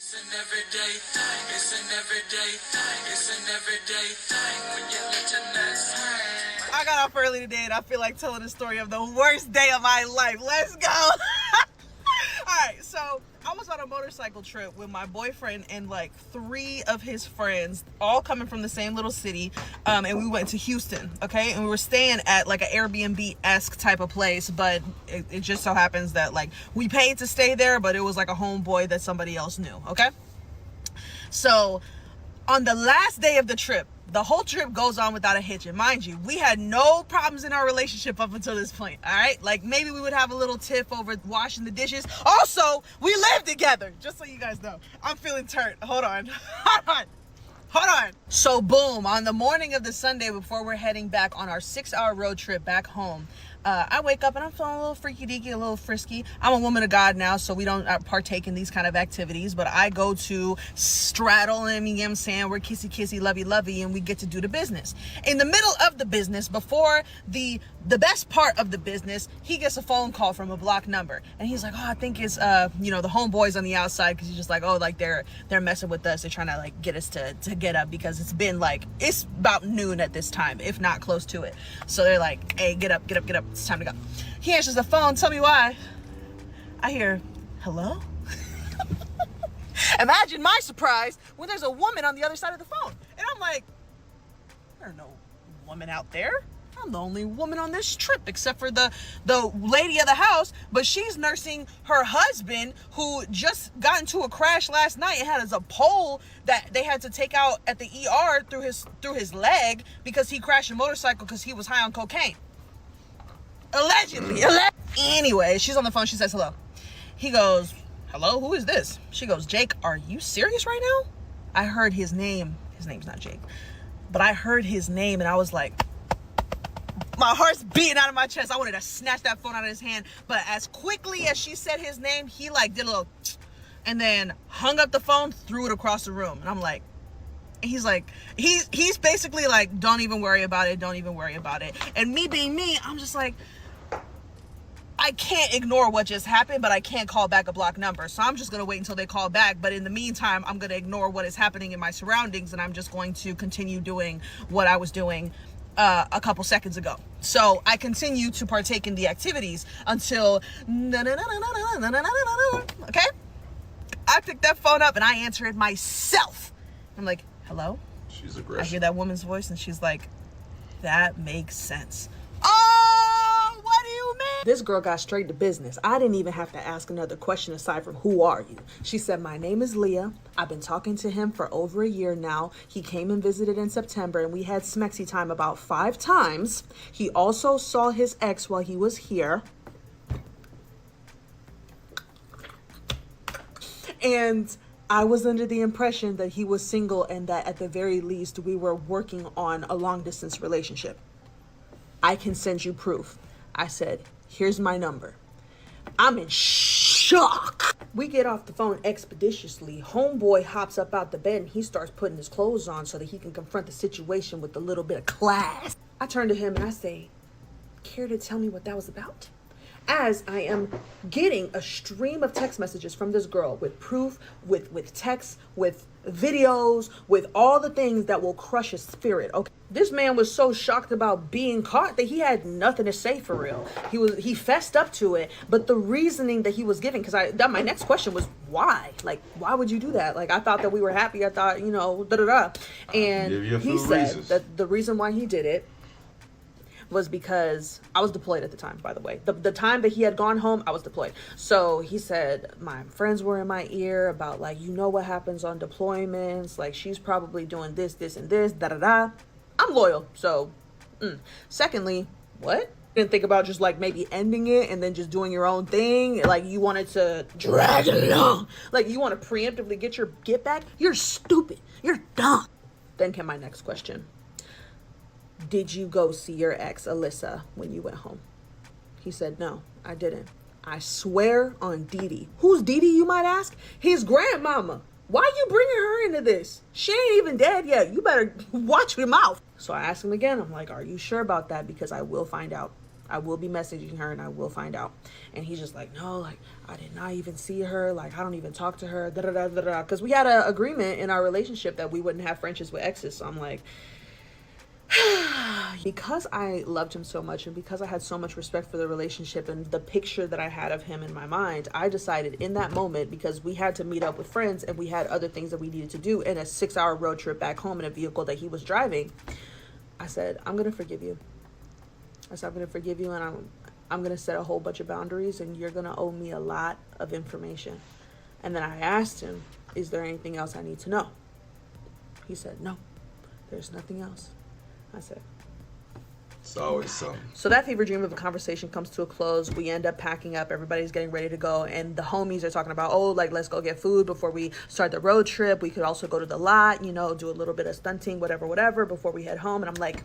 It's an everyday thing. It's an everyday thing. It's an everyday thing when you let your nuts hang. I got off early today and I feel like telling the story of the worst day of my life. Let's go. Alright, so I was on a motorcycle trip with my boyfriend and like 3 of his friends, all coming from the same little city, and we went to Houston, okay? And we were staying at like an Airbnb-esque type of place, but it just so happens that like we paid to stay there, but it was like a homeboy that somebody else knew, okay? So on the last day of the trip, the whole trip goes on without a hitch. And mind you, we had no problems in our relationship up until this point, all right? Like, maybe we would have a little tiff over washing the dishes. Also, we live together, just so you guys know. I'm feeling turned. Hold on. Hold on. So, boom, on the morning of the Sunday before we're heading back on our 6-hour road trip back home, I wake up and I'm feeling a little freaky deaky, a little frisky. I'm a woman of God now, so we don't partake in these kind of activities, but I go to straddle him, you know what I'm saying? We're kissy kissy, lovey lovey, and we get to do the business. In the middle of the business, before the best part of the business, he gets a phone call from a blocked number, and he's like, oh, I think it's you know, the homeboys on the outside, because he's just like, oh, like they're messing with us. They're trying to like get us to get up, because it's been like, it's about noon at this time, if not close to it. So they're like, hey, get up, get up, get up. It's time to go. He answers the phone. Tell me why. I hear, hello? Imagine my surprise when there's a woman on the other side of the phone. And I'm like, there's no woman out there. I'm the only woman on this trip except for the lady of the house, but she's nursing her husband who just got into a crash last night and had a pole that they had to take out at the ER through his leg because he crashed a motorcycle because he was high on cocaine. Allegedly. Anyway, she's on the phone. She says hello. He goes, hello, who is this? She goes, Jake, are you serious right now? I heard his name. His name's not Jake, but I heard his name and I was like, my heart's beating out of my chest. I wanted to snatch that phone out of his hand, but as quickly as she said his name, he like did a little and then hung up the phone, threw it across the room. And I'm like, he's like, he's basically like, don't even worry about it, don't even worry about it. And me being me, I'm just like, I can't ignore what just happened, but I can't call back a blocked number. So I'm just going to wait until they call back. But in the meantime, I'm going to ignore what is happening in my surroundings, and I'm just going to continue doing what I was doing a couple seconds ago. So I continue to partake in the activities until, okay? I pick that phone up and I answer it myself. I'm like, hello? She's aggressive. I hear that woman's voice and she's like, that makes sense. Oh, what do you mean? This girl got straight to business. I didn't even have to ask another question aside from who are you? She said, my name is Leah. I've been talking to him for over a year now. He came and visited in September and we had smexy time about 5 times. He also saw his ex while he was here. And I was under the impression that he was single and that at the very least we were working on a long distance relationship. I can send you proof. I said, here's my number. I'm in shock. We get off the phone expeditiously. Homeboy hops up out the bed and he starts putting his clothes on so that he can confront the situation with a little bit of class. I turn to him and I say, care to tell me what that was about? As I am getting a stream of text messages from this girl with proof, with texts, with videos, with all the things that will crush his spirit. Okay, this man was so shocked about being caught that he had nothing to say for real. He fessed up to it, but the reasoning that he was giving, because my next question was why? Like, why would you do that? Like, I thought that we were happy. I thought, you know, and he said that the reason why he did it was because I was deployed at the time, by the way. The time that he had gone home, I was deployed. So he said, my friends were in my ear about like, you know what happens on deployments. Like, she's probably doing this, this, and this, da-da-da. I'm loyal, so. Secondly, what? Didn't think about just like maybe ending it and then just doing your own thing. Like, you wanted to drag it along. Like, you want to preemptively get back? You're stupid. You're dumb. Then came my next question. Did you go see your ex, Alyssa, when you went home? He said, no, I didn't. I swear on Dee Dee. Who's Dee Dee, you might ask? His grandmama. Why are you bringing her into this? She ain't even dead yet. You better watch your mouth. So I asked him again. I'm like, are you sure about that? Because I will find out. I will be messaging her and I will find out. And he's just like, no, like, I did not even see her. Like, I don't even talk to her. Da da da da da. Because we had an agreement in our relationship that we wouldn't have friendships with exes. So I'm like, because I loved him so much and because I had so much respect for the relationship and the picture that I had of him in my mind, I decided in that moment, because we had to meet up with friends and we had other things that we needed to do in a 6-hour road trip back home in a vehicle that he was driving, I said, I'm going to forgive you. I said, I'm going to forgive you, and I'm going to set a whole bunch of boundaries, and you're going to owe me a lot of information. And then I asked him, is there anything else I need to know? He said, no, there's nothing else. I said, it's always something. so that fever dream of a conversation comes to a close. We end up packing up. Everybody's getting ready to go. And the homies are talking about, oh, like, let's go get food before we start the road trip. We could also go to the lot, you know, do a little bit of stunting, whatever, before we head home. And I'm like,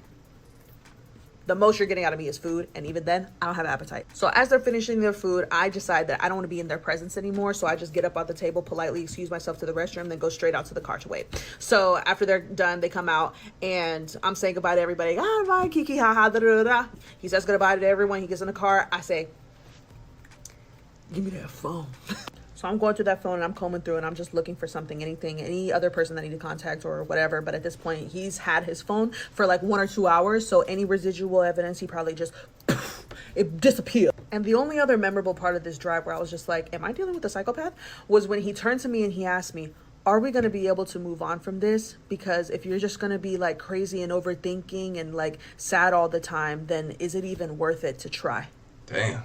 the most you're getting out of me is food. And even then, I don't have appetite. So as they're finishing their food, I decide that I don't want to be in their presence anymore. So I just get up off the table, politely excuse myself to the restroom, then go straight out to the car to wait. So after they're done, they come out and I'm saying goodbye to everybody. Ah, bye, kiki, ha, ha, da, da, da. He says goodbye to everyone. He gets in the car. I say, give me that phone. So I'm going through that phone and I'm combing through and I'm just looking for something, anything, any other person that I need to contact or whatever. But at this point, he's had his phone for like 1 or 2 hours. So any residual evidence, he probably just, it disappeared. And the only other memorable part of this drive where I was just like, am I dealing with a psychopath? Was when he turned to me and he asked me, are we going to be able to move on from this? Because if you're just going to be like crazy and overthinking and like sad all the time, then is it even worth it to try? Damn.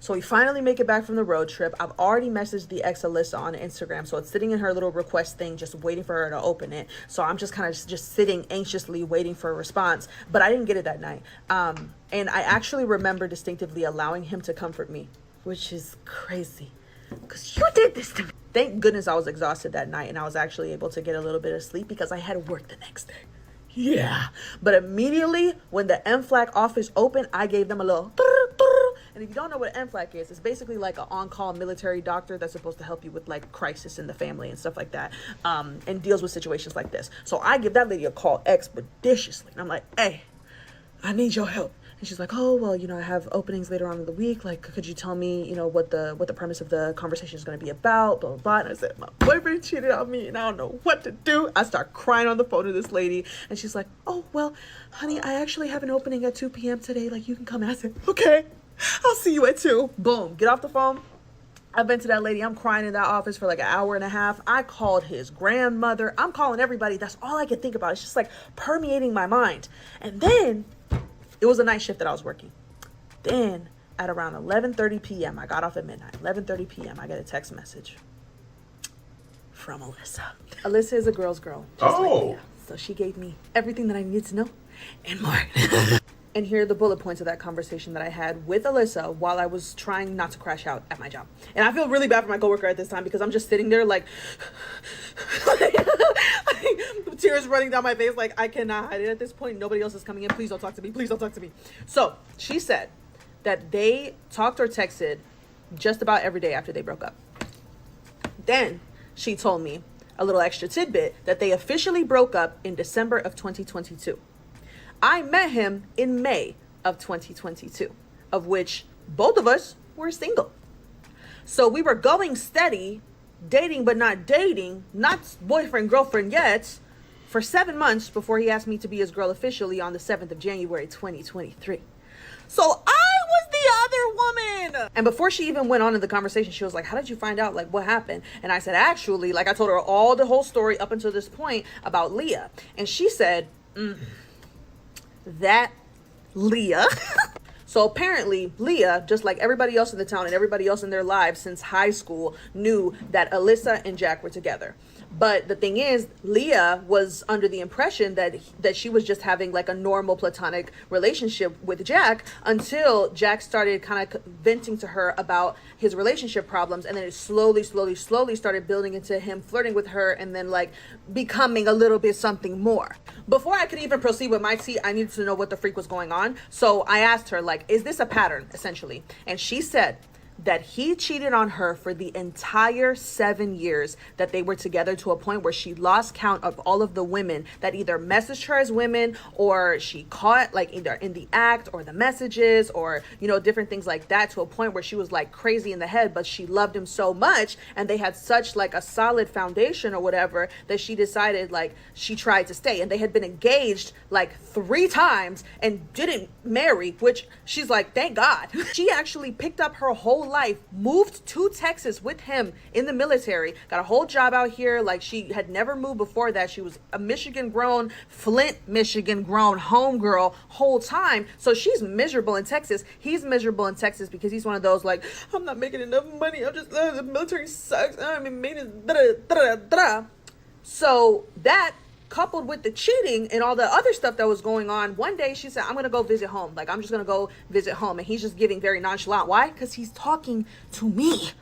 So we finally make it back from the road trip. I've already messaged the ex Alyssa on Instagram. So it's sitting in her little request thing, just waiting for her to open it. So I'm just kind of just sitting anxiously waiting for a response. But I didn't get it that night. And I actually remember distinctively allowing him to comfort me, which is crazy. Because you did this to me. Thank goodness I was exhausted that night. And I was actually able to get a little bit of sleep because I had work the next day. Yeah. But immediately when the MFLAC office opened, I gave them a little... And if you don't know what MFLAC is, it's basically like an on-call military doctor that's supposed to help you with like crisis in the family and stuff like that, and deals with situations like this. So I give that lady a call expeditiously. And I'm like, hey, I need your help. And she's like, oh, well, you know, I have openings later on in the week. Like, could you tell me, you know, what the premise of the conversation is going to be about, blah, blah, blah. And I said, my boyfriend cheated on me and I don't know what to do. I start crying on the phone to this lady. And she's like, oh, well, honey, I actually have an opening at 2 p.m. today. Like, you can come. And I said, okay, I'll see you at 2. Boom. Get off the phone. I've been to that lady. I'm crying in that office for like an hour and a half. I called his grandmother. I'm calling everybody. That's all I could think about. It's just like permeating my mind. And then it was a night shift that I was working. Then at around 11:30 p.m., I got off at midnight. 11:30 p.m., I get a text message from Alyssa. Alyssa is a girl's girl. Just like Leah. So she gave me everything that I needed to know and more. And here are the bullet points of that conversation that I had with Alyssa while I was trying not to crash out at my job. And I feel really bad for my coworker at this time because I'm just sitting there like tears running down my face. Like, I cannot hide it at this point. Nobody else is coming in. Please don't talk to me. Please don't talk to me. So she said that they talked or texted just about every day after they broke up. Then she told me a little extra tidbit that they officially broke up in December of 2022. I met him in May of 2022, of which both of us were single. So we were going steady, dating but not dating, not boyfriend, girlfriend yet, for 7 months before he asked me to be his girl officially on the 7th of January, 2023. So I was the other woman. And before she even went on in the conversation, she was like, how did you find out? Like, what happened? And I said, actually, like, I told her all the whole story up until this point about Leah. And she said, that Leah. So apparently Leah, just like everybody else in the town and everybody else in their lives since high school, knew that Alyssa and Jack were together. But the thing is, Leah was under the impression that she was just having like a normal platonic relationship with Jack until Jack started kind of venting to her about his relationship problems. And then it slowly started building into him flirting with her and then like becoming a little bit something more. Before I could even proceed with my tea, I needed to know what the freak was going on. So I asked her, like, is this a pattern, essentially? And she said that he cheated on her for the entire 7 years that they were together, to a point where she lost count of all of the women that either messaged her as women, or she caught like either in the act or the messages, or, you know, different things like that, to a point where she was like crazy in the head. But she loved him so much, and they had such like a solid foundation or whatever, that she decided like she tried to stay. And they had been engaged like 3 times and didn't marry, which she's like, thank God. She actually picked up her whole life, moved to Texas with him in the military, got a whole job out here. Like, she had never moved before that. She was a Michigan grown, Flint, Michigan grown homegirl whole time. So she's miserable in Texas. He's miserable in Texas because he's one of those like, I'm not making enough money. I'm just, the military sucks. I'm in maintenance. So that, coupled with the cheating and all the other stuff that was going on, one day she said, I'm gonna go visit home. Like, I'm just gonna go visit home. And he's just giving very nonchalant. Why? Because he's talking to me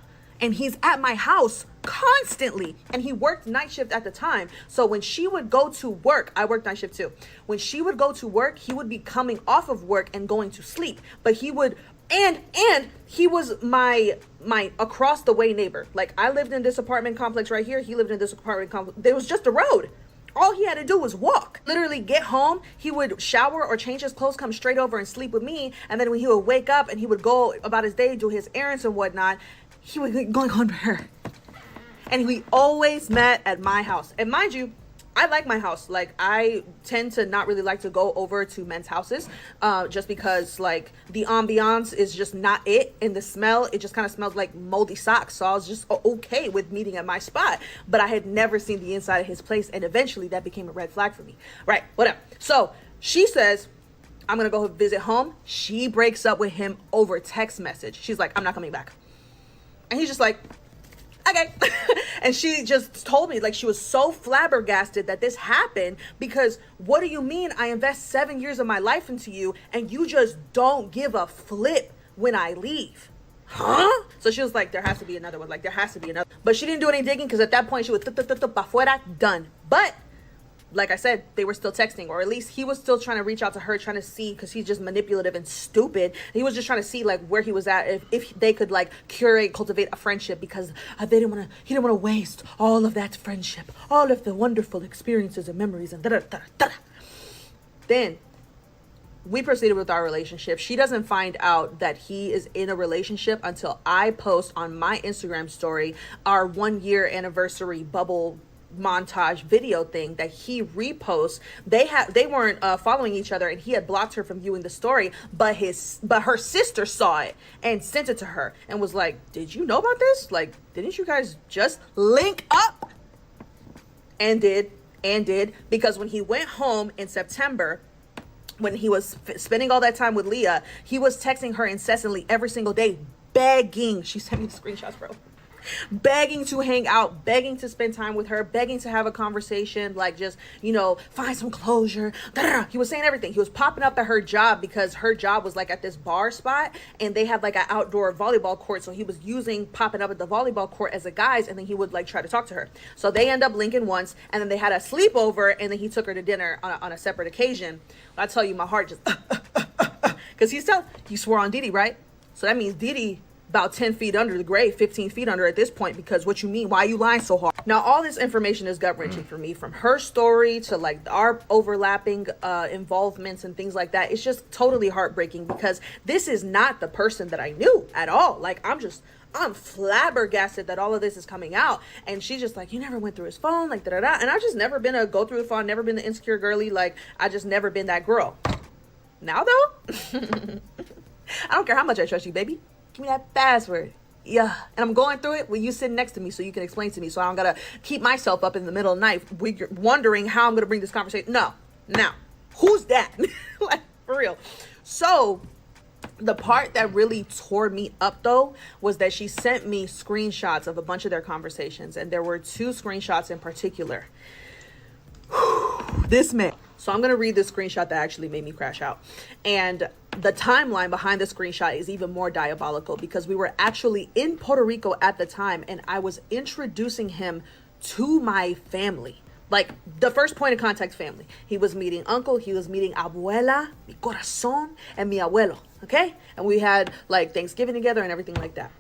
and he's at my house constantly. And he worked night shift at the time. So when she would go to work, I worked night shift too. When she would go to work, he would be coming off of work and going to sleep. But he would, and he was my across the way neighbor. Like, I lived in this apartment complex right here. He lived in this apartment complex. There was just a road. All he had to do was walk. Literally get home, he would shower or change his clothes, come straight over and sleep with me. And then when he would wake up and he would go about his day, do his errands and whatnot, he would be going on to her. And we always met at my house. And mind you, I like my house. Like, I tend to not really like to go over to men's houses, just because like the ambiance is just not it, and the smell, it just kind of smells like moldy socks. So I was just okay with meeting at my spot, but I had never seen the inside of his place, and eventually that became a red flag for me. Right, whatever. So she says, I'm gonna go visit home. She breaks up with him over text message. She's like, I'm not coming back. And he's just like, okay. And she just told me, like, she was so flabbergasted that this happened, because what do you mean I invest 7 years of my life into you and you just don't give a flip when I leave? Huh? So she was like, there has to be another one. Like, there has to be another. But she didn't do any digging, because at that point she was afuera, done. But like I said, they were still texting, or at least he was still trying to reach out to her, trying to see, because he's just manipulative and stupid. He was just trying to see like where he was at, if they could like cultivate a friendship, because he didn't want to waste all of that friendship, all of the wonderful experiences and memories and Then we proceeded with our relationship. She doesn't find out that he is in a relationship until I post on my Instagram story our 1 year anniversary bubble montage video thing that he reposts. They weren't following each other, and he had blocked her from viewing the story, but her sister saw it and sent it to her and was like, did you know about this? Like, didn't you guys just link up? And did, because when he went home in September, when he was spending all that time with Leah, he was texting her incessantly every single day, begging. She sent me the screenshots, bro. Begging to hang out, begging to spend time with her, begging to have a conversation, like, just, you know, find some closure. He was saying everything. He was popping up at her job, because her job was like at this bar spot, and they had like an outdoor volleyball court. So he was popping up at the volleyball court as a guise, and then he would like try to talk to her. So they end up linking once, and then they had a sleepover, and then he took her to dinner on a separate occasion. I tell you, my heart just because he swore on Didi, right? So that means Didi about 10 feet under the grave, 15 feet under at this point, because what you mean? Why are you lying so hard? Now, all this information is gut-wrenching for me, from her story to like our overlapping involvements and things like that. It's just totally heartbreaking, because this is not the person that I knew at all. Like, I'm flabbergasted that all of this is coming out. And she's just like, you never went through his phone, like da-da-da. And I've just never been a go through the phone, never been the insecure girly. Like, I just never been that girl. Now though, I don't care how much I trust you, baby. Give me that password. Yeah. And I'm going through it with you sitting next to me, so you can explain to me, so I don't gotta keep myself up in the middle of the night wondering how I'm gonna bring this conversation. No. Now, who's that? Like, for real. So the part that really tore me up though was that she sent me screenshots of a bunch of their conversations, and there were 2 screenshots in particular. This man. So I'm going to read this screenshot that actually made me crash out. And the timeline behind the screenshot is even more diabolical, because we were actually in Puerto Rico at the time, and I was introducing him to my family. Like, the first point of contact family. He was meeting uncle, he was meeting abuela, mi corazón, and mi abuelo. Okay? And we had like Thanksgiving together and everything like that.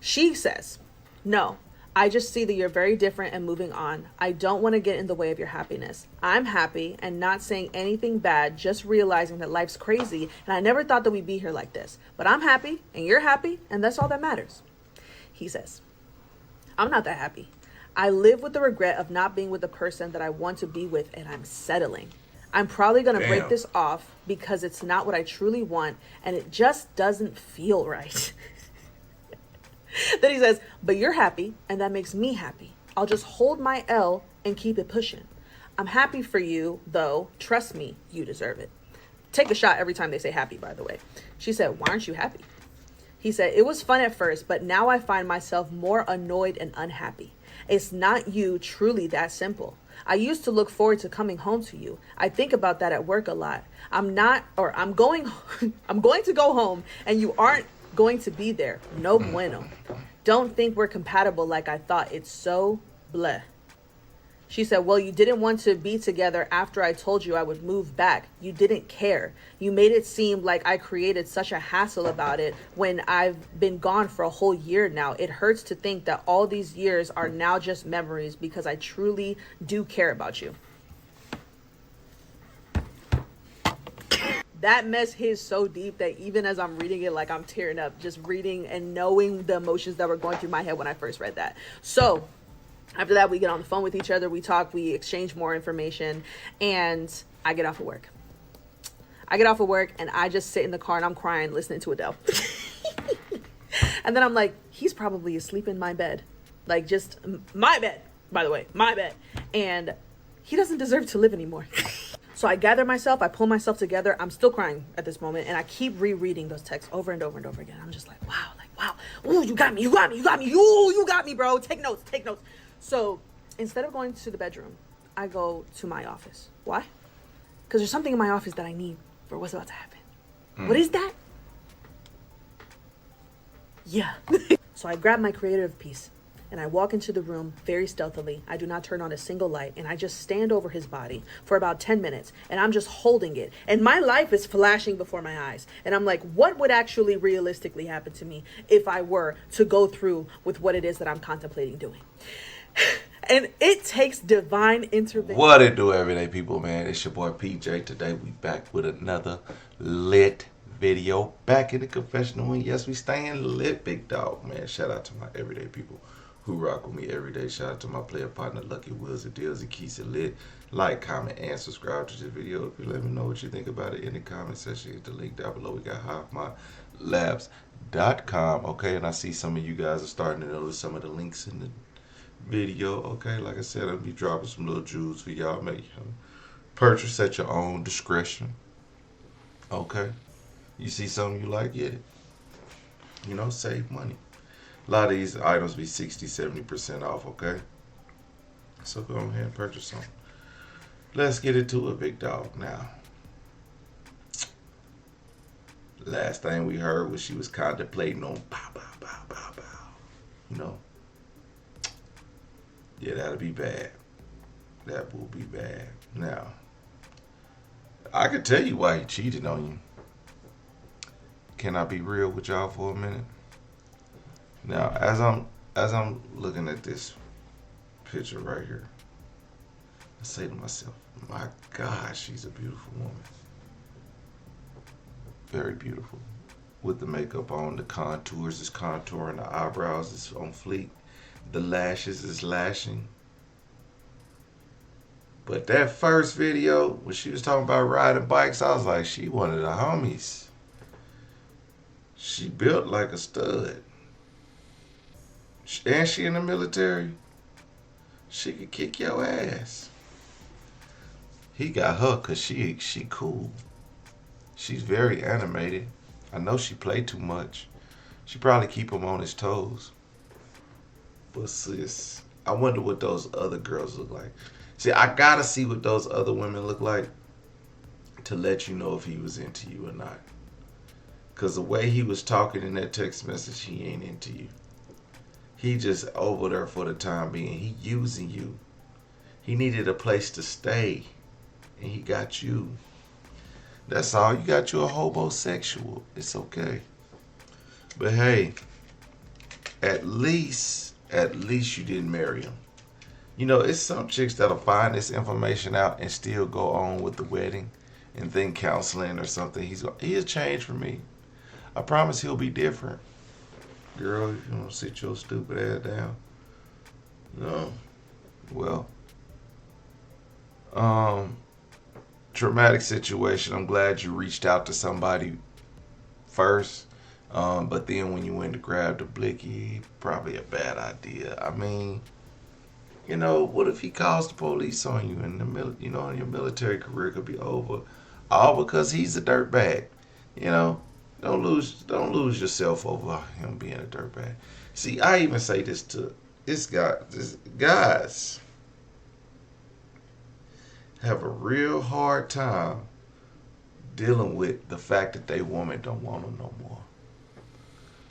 She says, no, I just see that you're very different and moving on. I don't want to get in the way of your happiness. I'm happy and not saying anything bad, just realizing that life's crazy and I never thought that we'd be here like this. But I'm happy and you're happy and that's all that matters. He says, I'm not that happy. I live with the regret of not being with the person that I want to be with and I'm settling. I'm probably going to break this off because it's not what I truly want and it just doesn't feel right. Then he says, but you're happy and that makes me happy. I'll just hold my L and keep it pushing. I'm happy for you, though. Trust me, you deserve it. Take a shot every time they say happy, by the way. She said, why aren't you happy? He said, it was fun at first, but now I find myself more annoyed and unhappy. It's not you, truly that simple. I used to look forward to coming home to you. I think about that at work a lot. I'm going to go home and you aren't going to be there. No bueno. Don't think we're compatible like I thought. It's so bleh. She said, well, you didn't want to be together after I told you I would move back. You didn't care. You made it seem like I created such a hassle about it when I've been gone for a whole year now. It hurts to think that all these years are now just memories because I truly do care about you. That mess hit so deep that even as I'm reading it, like I'm tearing up, just reading and knowing the emotions that were going through my head when I first read that. So after that, we get on the phone with each other, we talk, we exchange more information, and I get off of work. And I just sit in the car and I'm crying, listening to Adele. And then I'm like, he's probably asleep in my bed. Like, just my bed, by the way, my bed. And he doesn't deserve to live anymore. So I gather myself, I pull myself together. I'm still crying at this moment. And I keep rereading those texts over and over and over again. I'm just like, wow. Ooh, you got me. Ooh, you got me, bro. Take notes. So instead of going to the bedroom, I go to my office. Why? Because there's something in my office that I need for what's about to happen. What is that? Yeah. So I grab my creative piece and I walk into the room very stealthily. I do not turn on a single light and I just stand over his body for about 10 minutes and I'm just holding it. And my life is flashing before my eyes. And I'm like, what would actually realistically happen to me if I were to go through with what it is that I'm contemplating doing? And it takes divine intervention. What it do, everyday people, man? It's your boy PJ. Today we back with another lit video. Back in the confessional, and yes, we staying lit, big dog, man. Shout out to my everyday people who rock with me every day. Shout out to my player partner, Lucky Wills, and Deals, and keeps it lit. Like, comment, and subscribe to this video. If you let me know what you think about it in the comment section, hit the link down below. We got HiveMyLabs.com, okay? And I see some of you guys are starting to notice some of the links in the video, okay? Like I said, I'll be dropping some little jewels for y'all. Make purchase at your own discretion, okay? You see something you like, get it. You know, save money. A lot of these items be 60-70% off, okay? So go ahead and purchase some. Let's get into it, big dog. Now, last thing we heard was she was contemplating on pow. You know? Yeah, that'll be bad. That will be bad. Now, I can tell you why he cheated on you. Can I be real with y'all for a minute? Now, as I'm looking at this picture right here, I say to myself, my God, she's a beautiful woman. Very beautiful. With the makeup on, the contours is contouring, the eyebrows is on fleek, the lashes is lashing. But that first video, when she was talking about riding bikes, I was like, she one of the homies. She built like a stud. And she in the military. She could kick your ass. He got her because she cool. She's very animated. I know she play too much. She probably keep him on his toes. But sis, I wonder what those other girls look like. See, I gotta see what those other women look like to let you know if he was into you or not. Because the way he was talking in that text message, he ain't into you. He just over there for the time being. He using you. He needed a place to stay. And he got you. That's all. You got you a homosexual. It's okay. But hey, at least you didn't marry him. You know, it's some chicks that'll find this information out and still go on with the wedding and think counseling or something. He'll change for me. I promise he'll be different. Girl, if you want to sit your stupid ass down. No. Well, traumatic situation. I'm glad you reached out to somebody first. But then when you went to grab the blicky, probably a bad idea. I mean, you know, what if he calls the police on you and your military career could be over, all because he's a dirtbag. You know, don't lose yourself over him being a dirtbag. See, I even say this to guys have a real hard time dealing with the fact that they woman don't want them no more.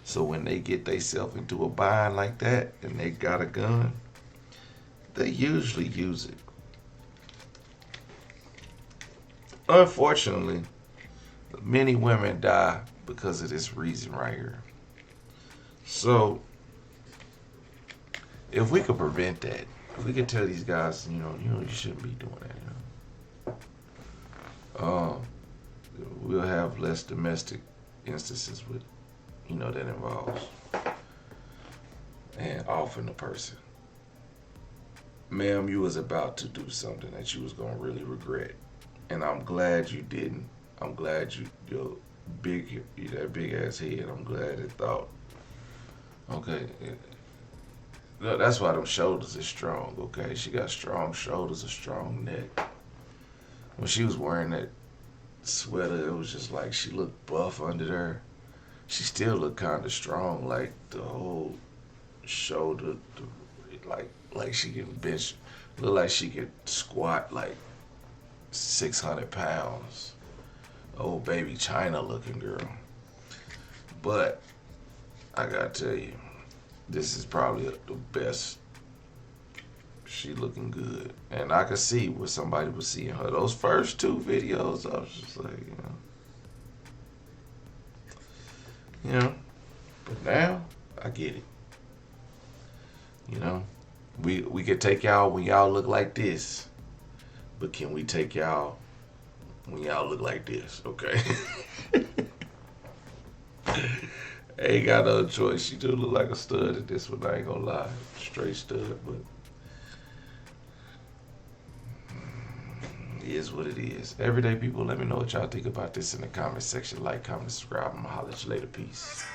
So when they get themselves into a bind like that and they got a gun, they usually use it. Unfortunately, many women die because of this reason right here. So, if we could prevent that, if we could tell these guys, you shouldn't be doing that, we'll have less domestic instances with, that involves and offing the person, ma'am, you was about to do something that you was gonna really regret, and I'm glad you didn't. I'm glad that big ass head. I'm glad it thought. Okay, no, that's why them shoulders is strong. Okay, she got strong shoulders, a strong neck. When she was wearing that sweater, it was just like she looked buff under there. She still looked kind of strong, like the whole shoulder, like she can bench, look like she could squat like 600 pounds. Old baby China looking girl. But I gotta tell you, this is probably the best. She looking good, and I could see what somebody was seeing her. Those first two videos, I was just like, But now I get it. We could take y'all when y'all look like this, but can we take y'all when y'all look like this? Okay. Ain't got no choice. She do look like a stud at this one. I ain't gonna lie, straight stud, but it is what it is. Everyday people, let me know what y'all think about this in the comment section. Like, comment, subscribe. I'm gonna holler at you later. Peace.